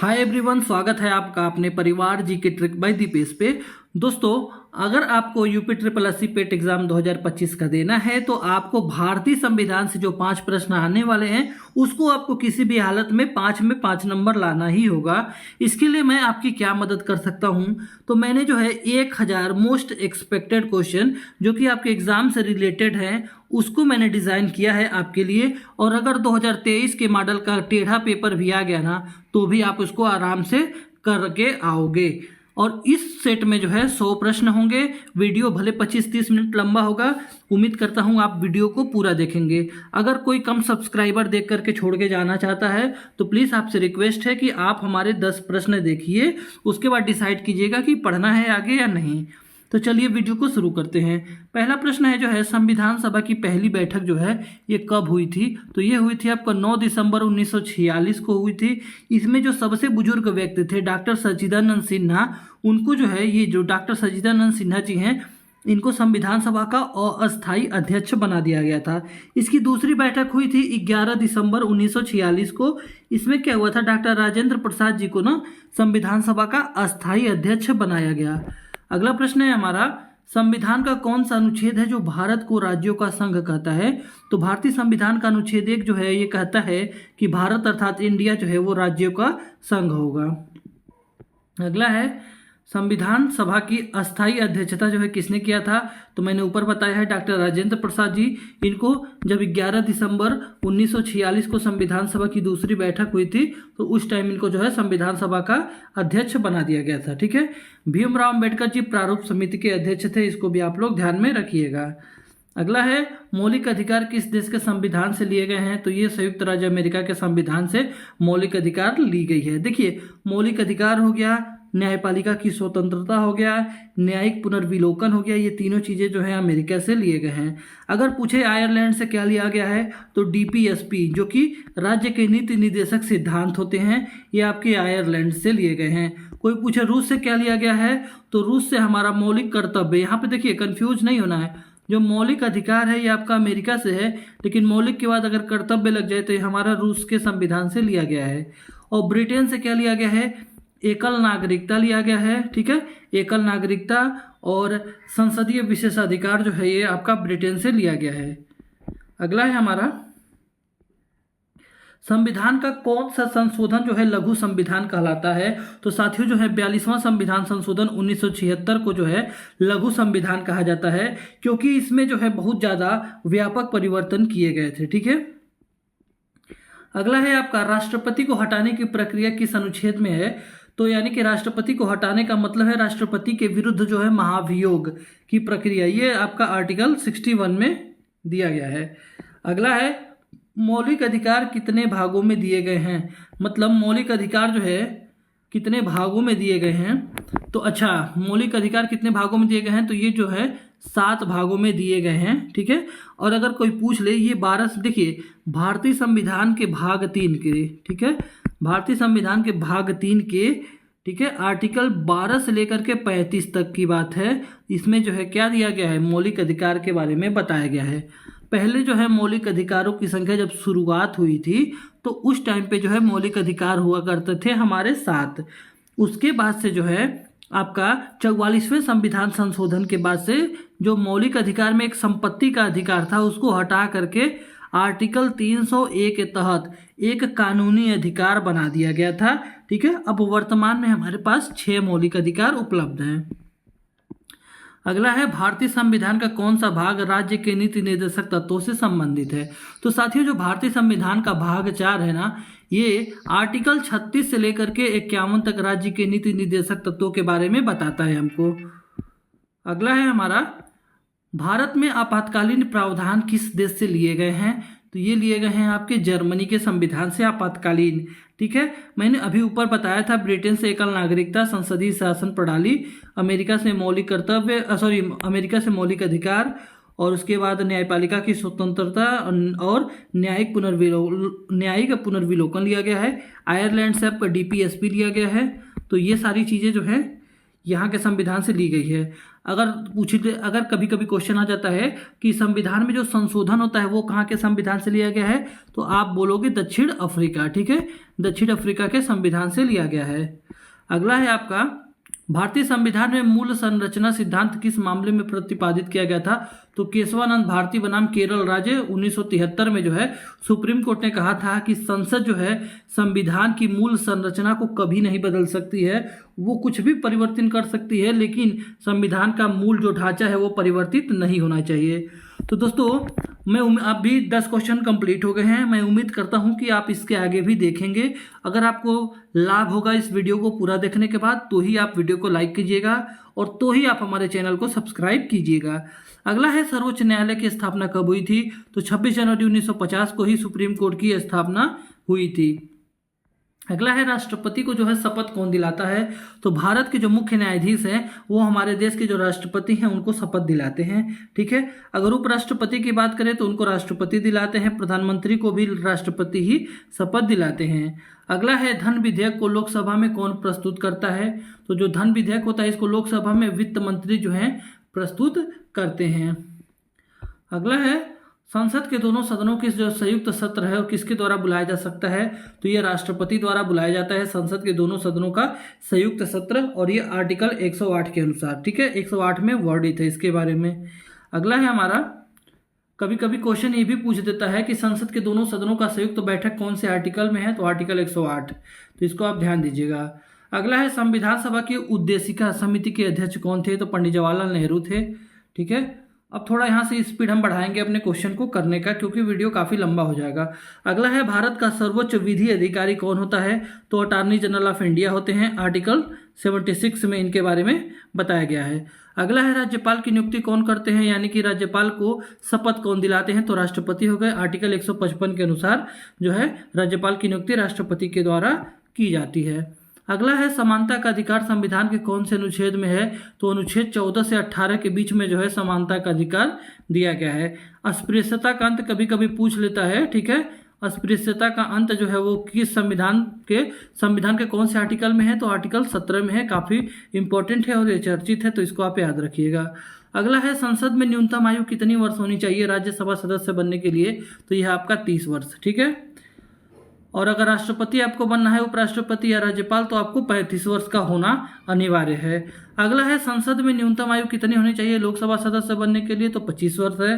Hi everyone, स्वागत है आपका अपने परिवार जी के ट्रिक बाय दीपेश पे। दोस्तों, अगर आपको यूपी ट्रिपल एससी पेट एग्जाम 2025 का देना है तो आपको भारतीय संविधान से जो 5 प्रश्न आने वाले हैं उसको आपको किसी भी हालत में 5 में 5 नंबर लाना ही होगा। इसके लिए मैं आपकी क्या मदद कर सकता हूं, तो मैंने जो है 1000 मोस्ट एक्सपेक्टेड क्वेश्चन जो कि आपके एग्जाम से रिलेटेड हैं उसको मैंने डिज़ाइन किया है आपके लिए। और अगर 2023 के मॉडल का टेढ़ा पेपर भी आ गया ना तो भी आप उसको आराम से करके आओगे। और इस सेट में जो है 100 प्रश्न होंगे। वीडियो भले 25-30 मिनट लंबा होगा, उम्मीद करता हूँ आप वीडियो को पूरा देखेंगे। अगर कोई कम सब्सक्राइबर देख करके छोड़ के जाना चाहता है तो प्लीज़ आपसे रिक्वेस्ट है कि आप हमारे 10 प्रश्न देखिए, उसके बाद डिसाइड कीजिएगा कि पढ़ना है आगे या नहीं। तो चलिए वीडियो को शुरू करते हैं। पहला प्रश्न है जो है संविधान सभा की पहली बैठक जो है ये कब हुई थी, तो ये हुई थी आपका 9 दिसंबर 1946 को हुई थी। इसमें जो सबसे बुजुर्ग व्यक्ति थे डॉक्टर सच्चिदानंद सिन्हा, उनको जो है ये जो डॉक्टर सच्चिदानंद सिन्हा जी हैं इनको संविधान सभा का अस्थायी अध्यक्ष बना दिया गया था। इसकी दूसरी बैठक हुई थी 11 दिसंबर 1946 को। इसमें क्या हुआ था, डॉक्टर राजेंद्र प्रसाद जी को ना संविधान सभा का अस्थायी अध्यक्ष बनाया गया। अगला प्रश्न है हमारा, संविधान का कौन सा अनुच्छेद है जो भारत को राज्यों का संघ कहता है, तो भारतीय संविधान का अनुच्छेद 1 जो है ये कहता है कि भारत अर्थात इंडिया जो है वो राज्यों का संघ होगा। अगला है संविधान सभा की अस्थायी अध्यक्षता जो है किसने किया था, तो मैंने ऊपर बताया है डॉक्टर राजेंद्र प्रसाद जी। इनको जब 11 दिसंबर 1946 को संविधान सभा की दूसरी बैठक हुई थी तो उस टाइम इनको जो है संविधान सभा का अध्यक्ष बना दिया गया था। ठीक है, भीमराव अम्बेडकर जी प्रारूप समिति के अध्यक्ष थे, इसको भी आप लोग ध्यान में रखिएगा। अगला है मौलिक अधिकार किस देश के संविधान से लिए गए हैं, तो ये संयुक्त राज्य अमेरिका के संविधान से मौलिक अधिकार ली गई है। देखिए, मौलिक अधिकार हो गया, न्यायपालिका की स्वतंत्रता हो गया, न्यायिक पुनर्विलोकन हो गया, ये तीनों चीज़ें जो है अमेरिका से लिए गए हैं। अगर पूछे आयरलैंड से क्या लिया गया है, तो डीपीएसपी जो कि राज्य के नीति निर्देशक सिद्धांत होते हैं ये आपके आयरलैंड से लिए गए हैं। कोई पूछे रूस से क्या लिया गया है, तो रूस से हमारा मौलिक कर्तव्य, यहाँ पे देखिए कंफ्यूज नहीं होना है, जो मौलिक अधिकार है ये आपका अमेरिका से है, लेकिन मौलिक के बाद अगर कर्तव्य लग जाए तो ये हमारा रूस के संविधान से लिया गया है। और ब्रिटेन से क्या लिया गया है, एकल नागरिकता लिया गया है। ठीक है, एकल नागरिकता और संसदीय विशेषाधिकार जो है ये आपका ब्रिटेन से लिया गया है। अगला है हमारा, संविधान का कौन सा संशोधन जो है लघु संविधान कहलाता है, तो साथियों जो है 42वां संविधान संशोधन 1976 को जो है लघु संविधान कहा जाता है, क्योंकि इसमें जो है बहुत ज़्यादा व्यापक परिवर्तन किए गए थे। ठीक है, अगला है आपका राष्ट्रपति को हटाने की प्रक्रिया किस अनुच्छेद में है, तो यानी कि राष्ट्रपति को हटाने का मतलब है राष्ट्रपति के विरुद्ध जो है महाभियोग की प्रक्रिया, ये आपका आर्टिकल 61 में दिया गया है। अगला है मौलिक अधिकार कितने भागों में दिए गए हैं, मतलब मौलिक अधिकार जो है कितने भागों में दिए गए हैं, तो अच्छा मौलिक अधिकार कितने भागों में दिए गए हैं, तो ये जो है 7 भागों में दिए गए हैं। ठीक है, और अगर कोई पूछ ले ये 12, देखिए भारतीय संविधान के भाग 3 के, ठीक है, भारतीय संविधान के भाग 3 के, ठीक है, आर्टिकल 12 से लेकर के 35 तक की बात है। इसमें जो है क्या दिया गया है, मौलिक अधिकार के बारे में बताया गया है। पहले जो है मौलिक अधिकारों की संख्या जब शुरुआत हुई थी तो उस टाइम पे जो है मौलिक अधिकार हुआ करते थे हमारे 7। उसके बाद से जो है आपका 44वें संविधान संशोधन के बाद से जो मौलिक अधिकार में एक संपत्ति का अधिकार था उसको हटा करके आर्टिकल 301 के तहत एक कानूनी अधिकार बना दिया गया था। ठीक है, अब वर्तमान में हमारे पास 6 मौलिक अधिकार उपलब्ध हैं। अगला है भारतीय संविधान का कौन सा भाग राज्य के नीति निर्देशक तत्वों से संबंधित है, तो साथियों जो भारतीय संविधान का भाग 4 है ना, ये आर्टिकल 36 से लेकर के 51 तक राज्य के नीति निर्देशक तत्वों के बारे में बताता है हमको। अगला है हमारा, भारत में आपातकालीन प्रावधान किस देश से लिए गए हैं, तो ये लिए गए हैं आपके जर्मनी के संविधान से आपातकालीन। ठीक है, मैंने अभी ऊपर बताया था ब्रिटेन से एकल नागरिकता, संसदीय शासन प्रणाली, अमेरिका से मौलिक कर्तव्य, अमेरिका से मौलिक अधिकार, और उसके बाद न्यायपालिका की स्वतंत्रता और न्यायिक पुनर्विलोकन लिया गया है। आयरलैंड से आपका डीपीएसपी लिया गया है। तो ये सारी चीज़ें जो है यहाँ के संविधान से ली गई है। अगर कभी कभी क्वेश्चन आ जाता है कि संविधान में जो संशोधन होता है वो कहाँ के संविधान से लिया गया है, तो आप बोलोगे दक्षिण अफ्रीका। ठीक है, दक्षिण अफ्रीका के संविधान से लिया गया है। अगला है आपका, भारतीय संविधान में मूल संरचना सिद्धांत किस मामले में प्रतिपादित किया गया था? तो केशवानंद भारती बनाम केरल राज्य 1973 में जो है सुप्रीम कोर्ट ने कहा था कि संसद जो है संविधान की मूल संरचना को कभी नहीं बदल सकती है, वो कुछ भी परिवर्तन कर सकती है, लेकिन संविधान का मूल जो ढांचा है वो परिवर्तित नहीं होना चाहिए। तो दोस्तों अब भी 10 क्वेश्चन कंप्लीट हो गए हैं। मैं उम्मीद करता हूं कि आप इसके आगे भी देखेंगे। अगर आपको लाभ होगा इस वीडियो को पूरा देखने के बाद तो ही आप वीडियो को लाइक कीजिएगा और तो ही आप हमारे चैनल को सब्सक्राइब कीजिएगा। अगला है, सर्वोच्च न्यायालय की स्थापना कब हुई थी? तो 26 जनवरी 1950 को ही सुप्रीम कोर्ट की स्थापना हुई थी। अगला है, राष्ट्रपति को जो है शपथ कौन दिलाता है? तो भारत के जो मुख्य न्यायाधीश हैं वो हमारे देश के जो राष्ट्रपति हैं उनको शपथ दिलाते हैं। ठीक है, अगर उपराष्ट्रपति की बात करें तो उनको राष्ट्रपति दिलाते हैं, प्रधानमंत्री को भी राष्ट्रपति ही शपथ दिलाते हैं। अगला है, धन विधेयक को लोकसभा में कौन प्रस्तुत करता है? तो जो धन विधेयक होता है इसको लोकसभा में वित्त मंत्री जो है प्रस्तुत करते हैं। अगला है, संसद के दोनों सदनों के जो संयुक्त सत्र है वो किसके द्वारा बुलाया जा सकता है? तो ये राष्ट्रपति द्वारा बुलाया जाता है संसद के दोनों सदनों का संयुक्त सत्र, और ये आर्टिकल 108 के अनुसार। ठीक है, 108 में वर्णित है इसके बारे में। अगला है हमारा, कभी कभी क्वेश्चन ये भी पूछ देता है कि संसद के दोनों सदनों का संयुक्त बैठक कौन से आर्टिकल में है? तो आर्टिकल 108, तो इसको आप ध्यान दीजिएगा। अगला है, संविधान सभा की उद्देशिका समिति के अध्यक्ष कौन थे? तो पंडित जवाहरलाल नेहरू थे। ठीक है, अब थोड़ा यहाँ से स्पीड हम बढ़ाएंगे अपने क्वेश्चन को करने का, क्योंकि वीडियो काफ़ी लंबा हो जाएगा। अगला है, भारत का सर्वोच्च विधि अधिकारी कौन होता है? तो अटॉर्नी जनरल ऑफ इंडिया होते हैं। आर्टिकल 76 में इनके बारे में बताया गया है। अगला है, राज्यपाल की नियुक्ति कौन करते हैं, यानी कि राज्यपाल को शपथ कौन दिलाते हैं? तो राष्ट्रपति हो गए। आर्टिकल 155 के अनुसार जो है राज्यपाल की नियुक्ति राष्ट्रपति के द्वारा की जाती है। अगला है, समानता का अधिकार संविधान के कौन से अनुच्छेद में है? तो अनुच्छेद 14 से 18 के बीच में जो है समानता का अधिकार दिया गया है। अस्पृश्यता का अंत कभी कभी पूछ लेता है। ठीक है, अस्पृश्यता का अंत जो है वो किस संविधान के कौन से आर्टिकल में है? तो आर्टिकल 17 में है। काफ़ी इंपॉर्टेंट है और ये चर्चित है, तो इसको आप याद रखिएगा। अगला है, संसद में न्यूनतम आयु कितनी वर्ष होनी चाहिए राज्यसभा सदस्य बनने के लिए? तो यह आपका 30 वर्ष। ठीक है, और अगर राष्ट्रपति आपको बनना है, उपराष्ट्रपति या राज्यपाल, तो आपको 35 वर्ष का होना अनिवार्य है। अगला है, संसद में न्यूनतम आयु कितनी होनी चाहिए लोकसभा सदस्य बनने के लिए? तो 25 वर्ष है।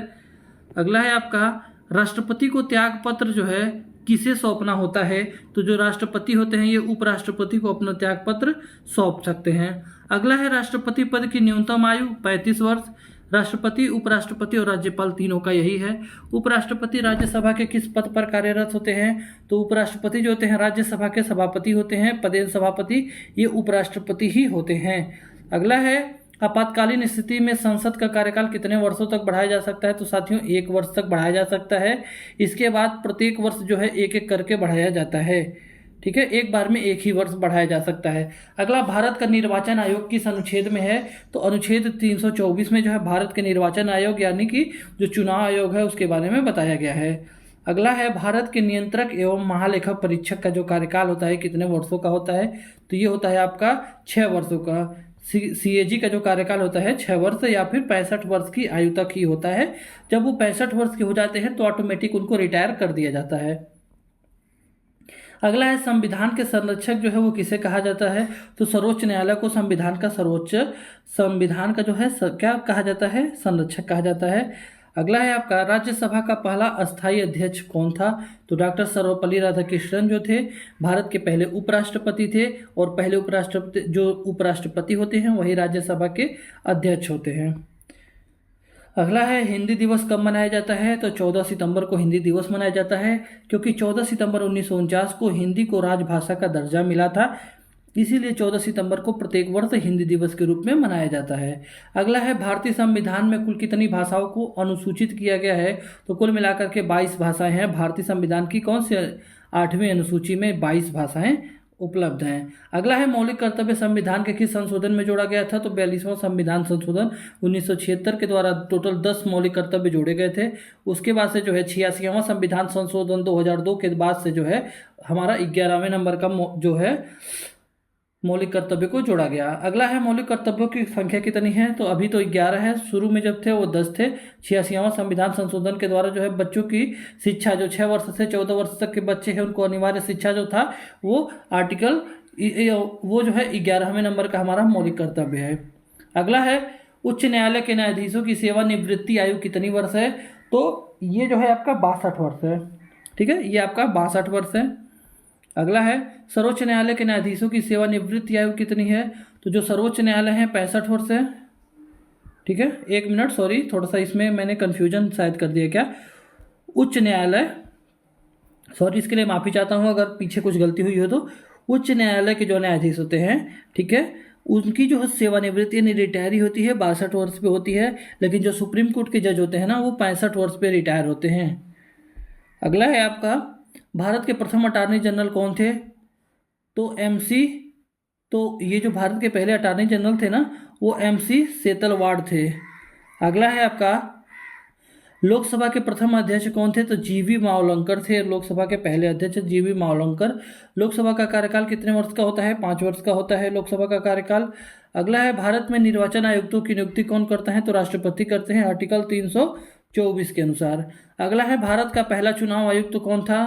अगला है आपका, राष्ट्रपति को त्याग पत्र जो है किसे सौंपना होता है? तो जो राष्ट्रपति होते हैं ये उपराष्ट्रपति को अपना त्याग पत्र सौंप सकते हैं। अगला है, राष्ट्रपति पद की न्यूनतम आयु 35 वर्ष। राष्ट्रपति, उपराष्ट्रपति और राज्यपाल तीनों का यही है। उपराष्ट्रपति राज्यसभा के किस पद पर कार्यरत होते हैं? तो उपराष्ट्रपति जो होते हैं राज्यसभा के सभापति होते हैं, पदेन सभापति, ये उपराष्ट्रपति ही होते हैं। अगला है, आपातकालीन स्थिति में संसद का कार्यकाल कितने वर्षों तक बढ़ाया जा सकता है? तो साथियों 1 वर्ष तक बढ़ाया जा सकता है। इसके बाद प्रत्येक वर्ष जो है एक एक करके बढ़ाया जाता है। ठीक है, एक बार में एक ही वर्ष बढ़ाया जा सकता है। अगला, भारत का निर्वाचन आयोग किस अनुच्छेद में है? तो अनुच्छेद 324 में जो है भारत के निर्वाचन आयोग यानी कि जो चुनाव आयोग है उसके बारे में बताया गया है। अगला है, भारत के नियंत्रक एवं महालेखा परीक्षक का जो कार्यकाल होता है कितने वर्षों का होता है? तो ये होता है आपका 6 वर्षों का। CAG का जो कार्यकाल होता है 6 वर्ष या फिर 65 वर्ष की आयु तक ही होता है। जब वो 65 वर्ष के हो जाते हैं तो ऑटोमेटिक उनको रिटायर कर दिया जाता है। अगला है, संविधान के संरक्षक जो है वो किसे कहा जाता है? तो सर्वोच्च न्यायालय को संविधान का जो है क्या कहा जाता है? संरक्षक कहा जाता है। अगला है आपका, राज्यसभा का पहला अस्थायी अध्यक्ष कौन था? तो डॉक्टर सर्वपल्ली राधाकृष्णन जो थे भारत के पहले उपराष्ट्रपति थे, और पहले उपराष्ट्रपति होते हैं वही राज्यसभा के अध्यक्ष होते हैं। अगला है, हिंदी दिवस कब मनाया जाता है? तो 14 सितंबर को हिंदी दिवस मनाया जाता है, क्योंकि 14 सितंबर 1949 को हिंदी को राजभाषा का दर्जा मिला था, इसीलिए 14 सितंबर को प्रत्येक वर्ष हिंदी दिवस के रूप में मनाया जाता है। अगला है, भारतीय संविधान में कुल कितनी भाषाओं को अनुसूचित किया गया है? तो कुल मिलाकर के 22 भाषाएं हैं। भारतीय संविधान की कौन से 8वीं अनुसूची में 22 भाषाएं उपलब्ध हैं। अगला है, मौलिक कर्तव्य संविधान के किस संशोधन में जोड़ा गया था? तो 42वां संविधान संशोधन 1976 के द्वारा टोटल 10 मौलिक कर्तव्य जोड़े गए थे। उसके बाद से जो है 86वां संविधान संशोधन 2002 के बाद से जो है हमारा 11वें नंबर का जो है मौलिक कर्तव्य को जोड़ा गया। अगला है मौलिक कर्तव्यों की संख्या कितनी है, तो अभी तो 11 है, शुरू में जब थे वो 10 थे। 86वां संविधान संशोधन के द्वारा जो है बच्चों की शिक्षा, जो 6 वर्ष से 14 वर्ष तक के बच्चे हैं उनको अनिवार्य शिक्षा जो था वो आर्टिकल वो जो है 11वें नंबर का हमारा मौलिक कर्तव्य है। अगला है उच्च न्यायालय के न्यायाधीशों की सेवानिवृत्ति आयु कितनी वर्ष है, तो ये जो है आपका 62 वर्ष है। ठीक है, ये आपका 62 वर्ष है। अगला है सर्वोच्च न्यायालय के न्यायाधीशों की सेवानिवृत्ति आयु कितनी है, तो जो सर्वोच्च न्यायालय है 65 वर्ष है। ठीक है, 1 मिनट, सॉरी थोड़ा सा इसमें मैंने कन्फ्यूजन शायद कर दिया क्या। उच्च न्यायालय, सॉरी इसके लिए माफ़ी चाहता हूँ अगर पीछे कुछ गलती हुई हो तो। उच्च न्यायालय के जो न्यायाधीश होते हैं, ठीक है, उनकी जो सेवानिवृत्ति यानी रिटायरी होती है 62 वर्ष पे होती है, लेकिन जो सुप्रीम कोर्ट के जज होते हैं ना वो 65 वर्ष पे रिटायर होते हैं। अगला है आपका भारत के प्रथम अटॉर्नी जनरल कौन थे, तो एमसी, तो ये जो भारत के पहले अटॉर्नी जनरल थे ना वो एमसी सेतलवाड़ थे। अगला है आपका लोकसभा के प्रथम अध्यक्ष कौन थे, तो जीवी मावलंकर थे लोकसभा के पहले अध्यक्ष जीवी मावलंकर। लोकसभा का कार्यकाल कितने वर्ष का होता है, 5 वर्ष का होता है लोकसभा का कार्यकाल। अगला है भारत में निर्वाचन आयुक्तों की नियुक्ति कौन करता है, तो राष्ट्रपति करते हैं आर्टिकल 324 के अनुसार। अगला है भारत का पहला चुनाव आयुक्त कौन था,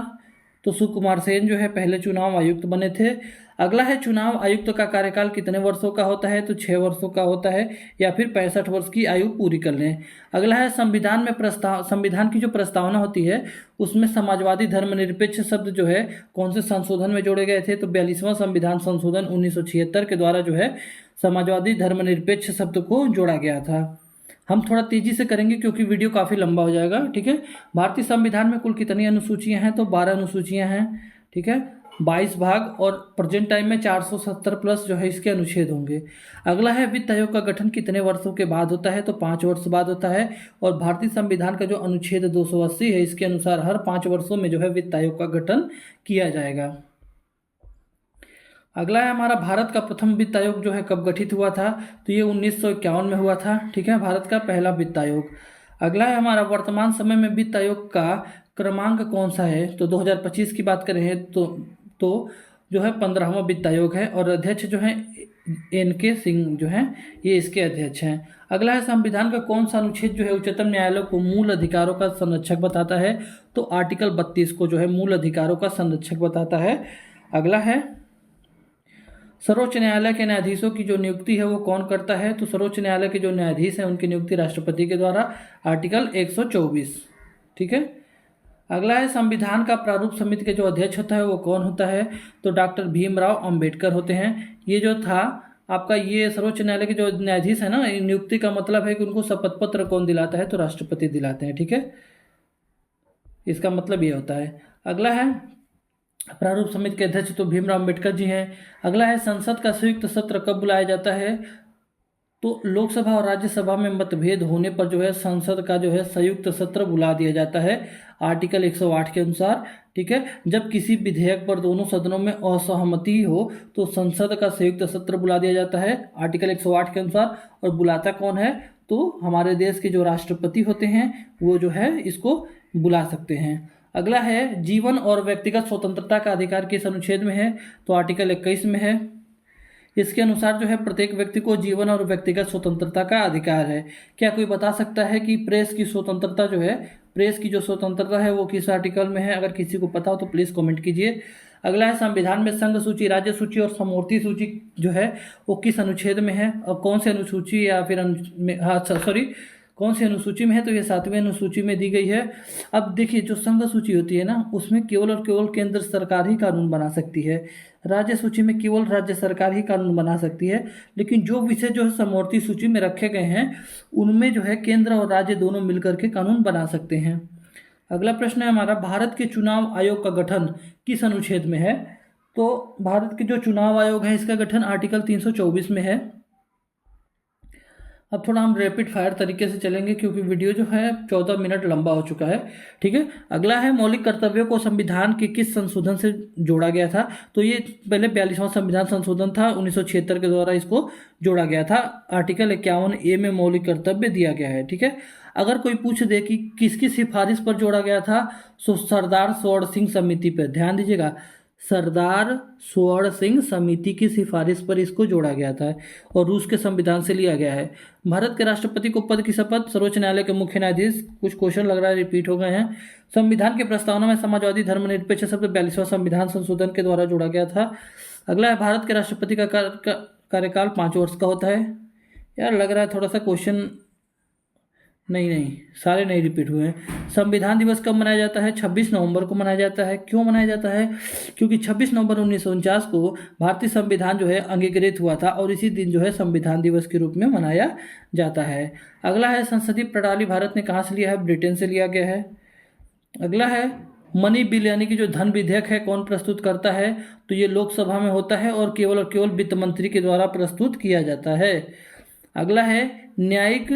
तो सुकुमार सेन जो है पहले चुनाव आयुक्त बने थे। अगला है चुनाव आयुक्त का कार्यकाल कितने वर्षों का होता है, तो 6 वर्षों का होता है या फिर 65 वर्ष की आयु पूरी कर लें। अगला है संविधान की जो प्रस्तावना होती है उसमें समाजवादी धर्मनिरपेक्ष शब्द जो है कौन से संशोधन में जोड़े गए थे, तो 42वां संविधान संशोधन 1976 के द्वारा जो है समाजवादी धर्मनिरपेक्ष शब्द को जोड़ा गया था। हम थोड़ा तेजी से करेंगे क्योंकि वीडियो काफ़ी लंबा हो जाएगा। ठीक है, भारतीय संविधान में कुल कितनी अनुसूचियां हैं, तो 12 अनुसूचियां हैं। ठीक है, 22 भाग और प्रेजेंट टाइम में 470 प्लस जो है इसके अनुच्छेद होंगे। अगला है वित्त आयोग का गठन कितने वर्षों के बाद होता है, तो 5 वर्ष बाद होता है। और भारतीय संविधान का जो अनुच्छेद 280 है इसके अनुसार हर 5 वर्षों में जो है वित्त आयोग का गठन किया जाएगा। अगला है हमारा भारत का प्रथम वित्त आयोग जो है कब गठित हुआ था, तो ये 1951 में हुआ था। ठीक है, भारत का पहला वित्त आयोग। अगला है हमारा वर्तमान समय में वित्त आयोग का क्रमांक कौन सा है, तो 2025 की बात करें तो जो है 15वां वित्त आयोग है और अध्यक्ष जो है NK सिंह जो हैं ये इसके अध्यक्ष हैं। अगला है संविधान का कौन सा अनुच्छेद जो है उच्चतम न्यायालय को मूल अधिकारों का संरक्षक बताता है, तो आर्टिकल 32 को जो है मूल अधिकारों का संरक्षक बताता है। अगला है सर्वोच्च न्यायालय के न्यायाधीशों की जो नियुक्ति है वो कौन करता है, तो सर्वोच्च न्यायालय के जो न्यायाधीश हैं उनकी नियुक्ति राष्ट्रपति के द्वारा आर्टिकल 124। ठीक है, अगला है संविधान का प्रारूप समिति के जो अध्यक्ष होता है वो कौन होता है, तो डॉक्टर भीमराव अंबेडकर होते हैं। ये जो था आपका ये सर्वोच्च न्यायालय के जो न्यायाधीश है ना, नियुक्ति का मतलब है कि उनको शपथ पत्र कौन दिलाता है, तो राष्ट्रपति दिलाते हैं। ठीक है, इसका मतलब ये होता है। अगला है प्रारूप समिति के अध्यक्ष तो भीमराव अंबेडकर जी हैं। अगला है संसद का संयुक्त सत्र कब बुलाया जाता है, तो लोकसभा और राज्यसभा में मतभेद होने पर जो है संसद का जो है संयुक्त सत्र बुला दिया जाता है आर्टिकल 108 के अनुसार। ठीक है, जब किसी विधेयक पर दोनों सदनों में असहमति हो तो संसद का संयुक्त सत्र बुला दिया जाता है आर्टिकल 108 के अनुसार। और बुलाता कौन है, तो हमारे देश के जो राष्ट्रपति होते हैं वो जो है इसको बुला सकते हैं। अगला है जीवन और व्यक्तिगत स्वतंत्रता का अधिकार किस अनुच्छेद में है, तो आर्टिकल 21 में है। इसके अनुसार जो है प्रत्येक व्यक्ति को जीवन और व्यक्तिगत स्वतंत्रता का अधिकार है। क्या कोई बता सकता है कि प्रेस की स्वतंत्रता जो है, प्रेस की जो स्वतंत्रता है वो किस आर्टिकल में है, अगर किसी को पता हो तो प्लीज़ कमेंट कीजिए। अगला है संविधान में संघ सूची, राज्य सूची और समवर्ती सूची जो है वो किस अनुच्छेद में है और कौन से अनुसूची या फिर कौन सी अनुसूची में है, तो ये 7वीं अनुसूची में दी गई है। अब देखिए जो संघ सूची होती है ना उसमें केवल और केवल केंद्र सरकार ही कानून बना सकती है, राज्य सूची में केवल राज्य सरकार ही कानून बना सकती है। लेकिन जो विषय जो है समवर्ती सूची में रखे गए हैं उनमें जो है केंद्र और राज्य दोनों मिलकर के कानून बना सकते हैं। अगला प्रश्न है हमारा भारत के चुनाव आयोग का गठन किस अनुच्छेद में है, तो भारत के जो चुनाव आयोग है इसका गठन आर्टिकल 324 में है। अब थोड़ा हम रैपिड फायर तरीके से चलेंगे क्योंकि वीडियो जो है 14 मिनट लंबा हो चुका है। ठीक है, अगला है मौलिक कर्तव्यों को संविधान के किस संशोधन से जोड़ा गया था, तो ये पहले 42वां संविधान संशोधन था 1976 के द्वारा इसको जोड़ा गया था। आर्टिकल 51A में मौलिक कर्तव्य दिया गया है। ठीक है, अगर कोई पूछ दे कि किसकी सिफारिश पर जोड़ा गया था, तो सरदार स्वर्ण सिंह समिति पर ध्यान दीजिएगा, सरदार स्वर्ण सिंह समिति की सिफारिश पर इसको जोड़ा गया था और रूस के संविधान से लिया गया है। भारत के राष्ट्रपति को पद की शपथ सर्वोच्च न्यायालय के मुख्य न्यायाधीश, कुछ क्वेश्चन लग रहा है रिपीट हो गए हैं। संविधान की प्रस्तावना में समाजवादी धर्मनिरपेक्ष शब्द 42वां संविधान संशोधन के द्वारा जोड़ा गया था। अगला है भारत के राष्ट्रपति का कार्यकाल 5 वर्ष का होता है। यार लग रहा है थोड़ा सा क्वेश्चन नहीं सारे नहीं रिपीट हुए हैं। संविधान दिवस कब मनाया जाता है? 26 नवंबर को मनाया जाता है। क्यों मनाया जाता है? क्योंकि 26 नवंबर 1949 को भारतीय संविधान जो है अंगीकृत हुआ था और इसी दिन जो है संविधान दिवस के रूप में मनाया जाता है। अगला है संसदीय प्रणाली भारत ने कहाँ से लिया है? ब्रिटेन से लिया गया है। अगला है मनी बिल यानी कि जो धन विधेयक है कौन प्रस्तुत करता है? तो ये लोकसभा में होता है और केवल वित्त मंत्री के द्वारा प्रस्तुत किया जाता है। अगला है न्यायिक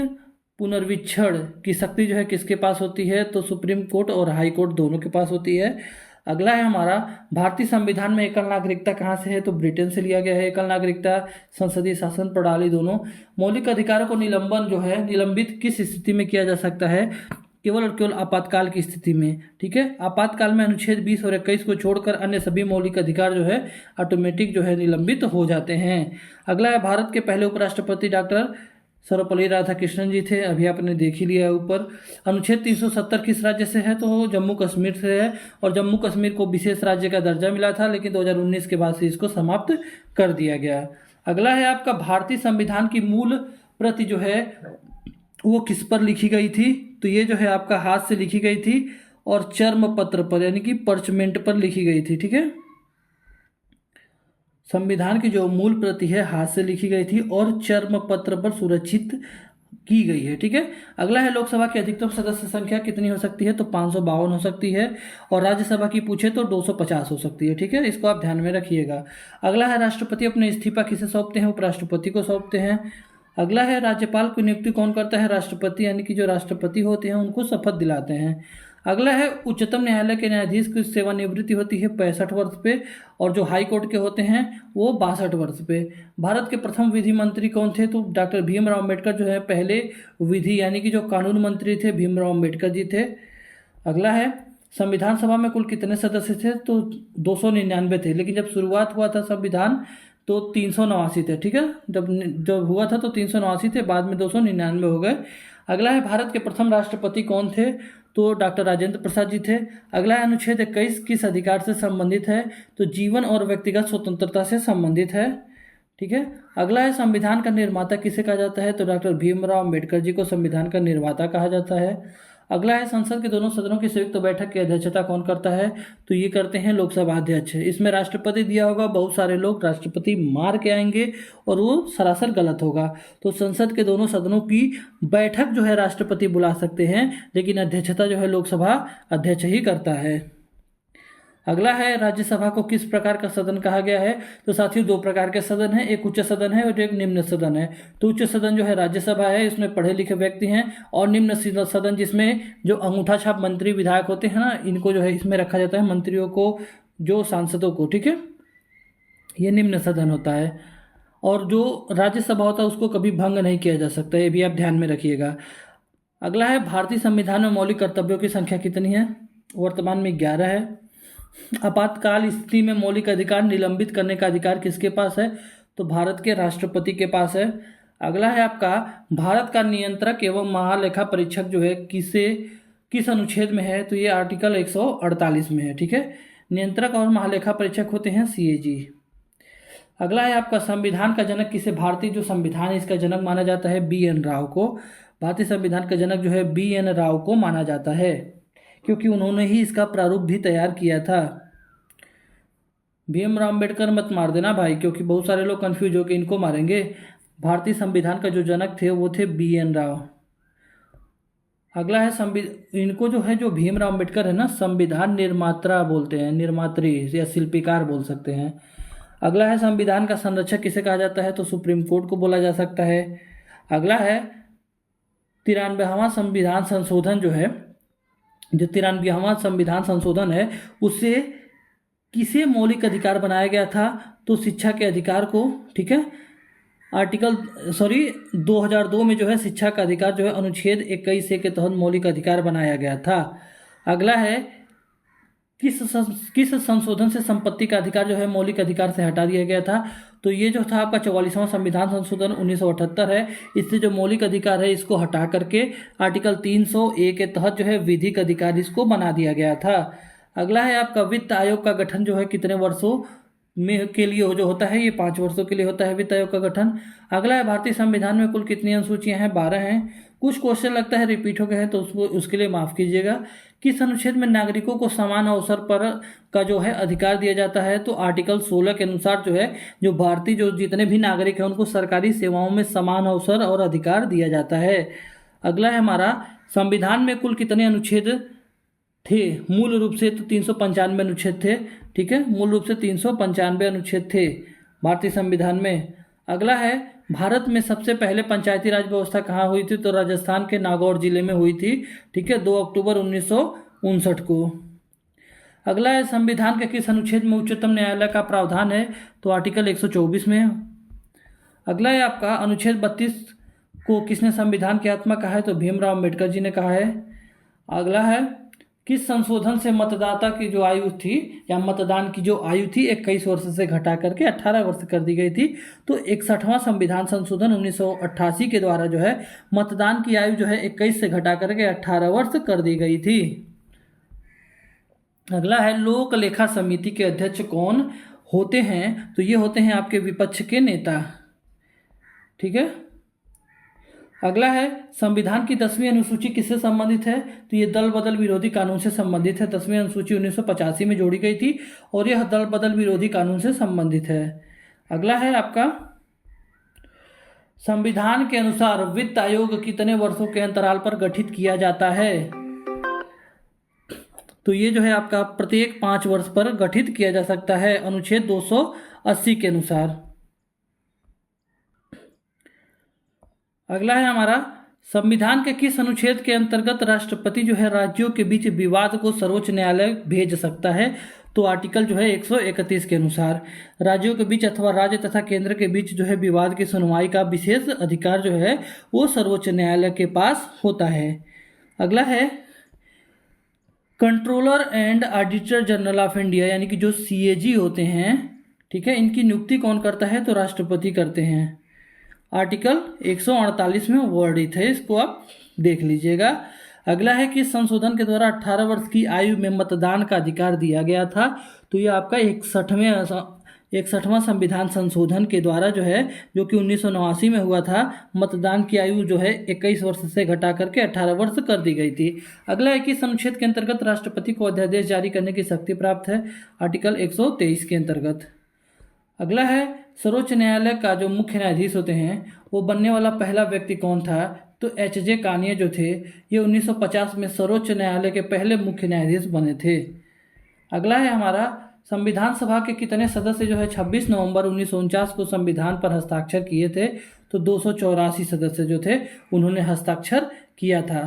पुनर्वीक्षण की शक्ति जो है किसके पास होती है? तो सुप्रीम कोर्ट और हाई कोर्ट दोनों के पास होती है। अगला है हमारा भारतीय संविधान में एकल नागरिकता कहाँ से है? तो ब्रिटेन से लिया गया है। एकल नागरिकता, संसदीय शासन प्रणाली दोनों। मौलिक अधिकारों को निलंबित किस स्थिति में किया जा सकता है? केवल आपातकाल की स्थिति में। ठीक है, आपातकाल में अनुच्छेद 20 और 21 को छोड़कर अन्य सभी मौलिक अधिकार जो है ऑटोमेटिक जो है निलंबित हो जाते हैं। अगला है भारत के पहले उपराष्ट्रपति डॉक्टर सर्वपल्ली राधाकृष्णन जी थे, अभी आपने देख ही लिया है ऊपर। अनुच्छेद 370 किस राज्य से है? तो जम्मू कश्मीर से है और जम्मू कश्मीर को विशेष राज्य का दर्जा मिला था, लेकिन 2019 के बाद से इसको समाप्त कर दिया गया। अगला है आपका भारतीय संविधान की मूल प्रति जो है वो किस पर लिखी गई थी? तो ये जो है आपका हाथ से लिखी गई थी और चर्म पत्र पर यानी कि पर्चमेंट पर लिखी गई थी। ठीक है, संविधान की जो मूल प्रति है हाथ से लिखी गई थी और चर्म पत्र पर सुरक्षित की गई है। ठीक है, अगला है लोकसभा की अधिकतम सदस्य संख्या कितनी हो सकती है? तो 552 हो सकती है और राज्यसभा की पूछे तो 250 हो सकती है। ठीक है, इसको आप ध्यान में रखिएगा। अगला है राष्ट्रपति अपने इस्तीफा किसे सौंपते हैं? उपराष्ट्रपति को सौंपते हैं। अगला है राज्यपाल की नियुक्ति कौन करता है? राष्ट्रपति, यानी कि जो राष्ट्रपति होते हैं उनको शपथ दिलाते हैं। अगला है उच्चतम न्यायालय के न्यायाधीश की सेवानिवृत्ति होती है 65 वर्ष पे और जो हाई कोर्ट के होते हैं वो 62 वर्ष पे। भारत के प्रथम विधि मंत्री कौन थे? तो डॉक्टर भीमराव अम्बेडकर जो है पहले विधि यानी कि जो कानून मंत्री थे भीमराव अम्बेडकर जी थे। अगला है संविधान सभा में कुल कितने सदस्य थे? तो 299 थे, लेकिन जब शुरुआत हुआ था संविधान तो 389 थे। ठीक है, जब हुआ था तो 389 थे, बाद में 299 हो गए। अगला है भारत के प्रथम राष्ट्रपति कौन थे? तो डॉक्टर राजेंद्र प्रसाद जी थे। अगला है अनुच्छेद 21 किस अधिकार से संबंधित है? तो जीवन और व्यक्तिगत स्वतंत्रता से संबंधित है। ठीक है, अगला है संविधान का निर्माता किसे कहा जाता है? तो डॉक्टर भीमराव अम्बेडकर जी को संविधान का निर्माता कहा जाता है। अगला है संसद के दोनों सदनों की संयुक्त बैठक की अध्यक्षता कौन करता है? तो ये करते हैं लोकसभा अध्यक्ष। इसमें राष्ट्रपति दिया होगा, बहुत सारे लोग राष्ट्रपति मार के आएंगे और वो सरासर गलत होगा। तो संसद के दोनों सदनों की बैठक जो है राष्ट्रपति बुला सकते हैं, लेकिन अध्यक्षता जो है लोकसभा अध्यक्ष ही करता है। अगला है राज्यसभा को किस प्रकार का सदन कहा गया है? तो साथियों 2 प्रकार के सदन है, एक उच्च सदन है और एक निम्न सदन है। तो उच्च सदन जो है राज्यसभा है, इसमें पढ़े लिखे व्यक्ति हैं, और निम्न सदन जिसमें जो अंगूठा छाप मंत्री विधायक होते हैं ना, इनको जो है इसमें रखा जाता है, मंत्रियों को, जो सांसदों को। ठीक है, ये निम्न सदन होता है और जो राज्यसभा होता है उसको कभी भंग नहीं किया जा सकता, ये भी आप ध्यान में रखिएगा। अगला है भारतीय संविधान में मौलिक कर्तव्यों की संख्या कितनी है? वर्तमान में 11 है। आपातकाल स्थिति में मौलिक अधिकार निलंबित करने का अधिकार किसके पास है? तो भारत के राष्ट्रपति के पास है। अगला है आपका भारत का नियंत्रक एवं महालेखा परीक्षक जो है किस अनुच्छेद में है? तो ये आर्टिकल 148 में है। ठीक है, नियंत्रक और महालेखा परीक्षक होते हैं CAG। अगला है आपका संविधान का जनक किसे? भारतीय जो संविधान है इसका जनक माना जाता है BN राव को। भारतीय संविधान का जनक जो है BN राव को माना जाता है, क्योंकि उन्होंने ही इसका प्रारूप भी तैयार किया था। भीमराव अम्बेडकर मत मार देना भाई, क्योंकि बहुत सारे लोग कंफ्यूज होकर इनको मारेंगे। भारतीय संविधान का जो जनक थे वो थे BN राव। अगला है इनको जो है जो भीमराव अम्बेडकर है ना, संविधान निर्माता बोलते हैं, निर्मात्री या शिल्पीकार बोल सकते हैं। अगला है संविधान का संरक्षक किसे कहा जाता है? तो सुप्रीम कोर्ट को बोला जा सकता है। अगला है 93वां संविधान संशोधन जो है, जो 93वां संविधान संशोधन है उससे किसे मौलिक अधिकार बनाया गया था? तो शिक्षा के अधिकार को। ठीक है, 2002 में जो है शिक्षा का अधिकार जो है अनुच्छेद 21A के तहत मौलिक अधिकार बनाया गया था। अगला है किस संशोधन से संपत्ति का अधिकार जो है मौलिक अधिकार से हटा दिया गया था? तो ये जो था आपका 44वां संविधान संशोधन 1978 है। इससे जो मौलिक अधिकार है इसको हटा करके आर्टिकल 300A के तहत जो है विधिक अधिकार इसको बना दिया गया था। अगला है आपका वित्त आयोग का गठन जो है कितने वर्षों में के लिए जो होता है? ये 5 वर्षों के लिए होता है वित्त आयोग का गठन। अगला है भारतीय संविधान में कुल कितनी अनुसूचियां हैं? 12 हैं। कुछ क्वेश्चन लगता है रिपीट हो गए हैं तो उसके लिए माफ़ कीजिएगा। किस अनुच्छेद में नागरिकों को समान अवसर पर का जो है अधिकार दिया जाता है? तो आर्टिकल 16 के अनुसार जो है जो भारतीय जो जितने भी नागरिक हैं उनको सरकारी सेवाओं में समान अवसर और अधिकार दिया जाता है। अगला है हमारा संविधान में कुल कितने अनुच्छेद थे? मूल रूप से तो 395 अनुच्छेद थे। ठीक है, मूल रूप से 395 अनुच्छेद थे भारतीय संविधान में। अगला है भारत में सबसे पहले पंचायती राज व्यवस्था कहाँ हुई थी? तो राजस्थान के नागौर जिले में हुई थी। ठीक है, 2 अक्टूबर 1959 को। अगला है संविधान के किस अनुच्छेद में उच्चतम न्यायालय का प्रावधान है? तो आर्टिकल 124 में। अगला है आपका अनुच्छेद 32 को किसने संविधान की आत्मा कहा है? तो भीमराव अम्बेडकर जी ने कहा है। अगला है किस संशोधन से मतदाता की जो आयु थी या मतदान की जो आयु थी 21 वर्ष से घटा करके 18 वर्ष कर दी गई थी? तो 61वां संविधान संशोधन 1988 के द्वारा जो है मतदान की आयु जो है 21 से घटा करके 18 वर्ष कर दी गई थी। अगला है लोक लेखा समिति के अध्यक्ष कौन होते हैं? तो ये होते हैं आपके विपक्ष के नेता। ठीक है, अगला है संविधान की 10वीं अनुसूची किससे संबंधित है? तो ये दल बदल विरोधी कानून से संबंधित है। 10वीं अनुसूची 1985 में जोड़ी गई थी और यह दल बदल विरोधी कानून से संबंधित है। अगला है आपका संविधान के अनुसार वित्त आयोग कितने वर्षों के अंतराल पर गठित किया जाता है? तो ये जो है आपका प्रत्येक 5 वर्ष पर गठित किया जा सकता है अनुच्छेद 280 के अनुसार। अगला है हमारा संविधान के किस अनुच्छेद के अंतर्गत राष्ट्रपति जो है राज्यों के बीच विवाद को सर्वोच्च न्यायालय भेज सकता है? तो आर्टिकल जो है 131 के अनुसार राज्यों के बीच अथवा राज्य तथा केंद्र के बीच जो है विवाद की सुनवाई का विशेष अधिकार जो है वो सर्वोच्च न्यायालय के पास होता है। अगला है controller and auditor general of India यानी कि जो CAG होते हैं, ठीक है, इनकी नियुक्ति कौन करता है? तो राष्ट्रपति करते हैं। आर्टिकल 148 में वर्णित है, इसको आप देख लीजिएगा। अगला है कि संशोधन के द्वारा 18 वर्ष की आयु में मतदान का अधिकार दिया गया था? तो ये आपका 61वां संविधान संशोधन के द्वारा जो है जो कि 1989 में हुआ था, मतदान की आयु जो है 21 वर्ष से घटा करके 18 वर्ष कर दी गई थी। अगला है कि इस अनुच्छेद के अंतर्गत राष्ट्रपति को अध्यादेश जारी करने की शक्ति प्राप्त है? आर्टिकल 123 के अंतर्गत। अगला है सर्वोच्च न्यायालय का जो मुख्य न्यायाधीश होते हैं वो बनने वाला पहला व्यक्ति कौन था? तो HJ कानिये जो थे ये 1950 में सर्वोच्च न्यायालय के पहले मुख्य न्यायाधीश बने थे। अगला है हमारा संविधान सभा के कितने सदस्य जो है 26 नवंबर 1949 को संविधान पर हस्ताक्षर किए थे? तो 284 सदस्य जो थे उन्होंने हस्ताक्षर किया था।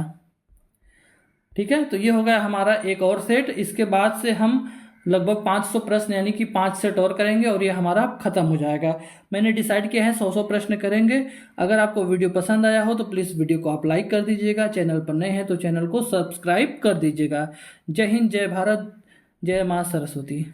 ठीक है, तो ये हो गया हमारा एक और सेट। इसके बाद से हम लगभग 500 प्रश्न यानी कि 5 सेट और करेंगे और ये हमारा खत्म हो जाएगा। मैंने डिसाइड किया है 100 प्रश्न करेंगे। अगर आपको वीडियो पसंद आया हो तो प्लीज़ वीडियो को आप लाइक कर दीजिएगा। चैनल पर नए हैं तो चैनल को सब्सक्राइब कर दीजिएगा। जय हिंद, जय भारत, जय माँ सरस्वती।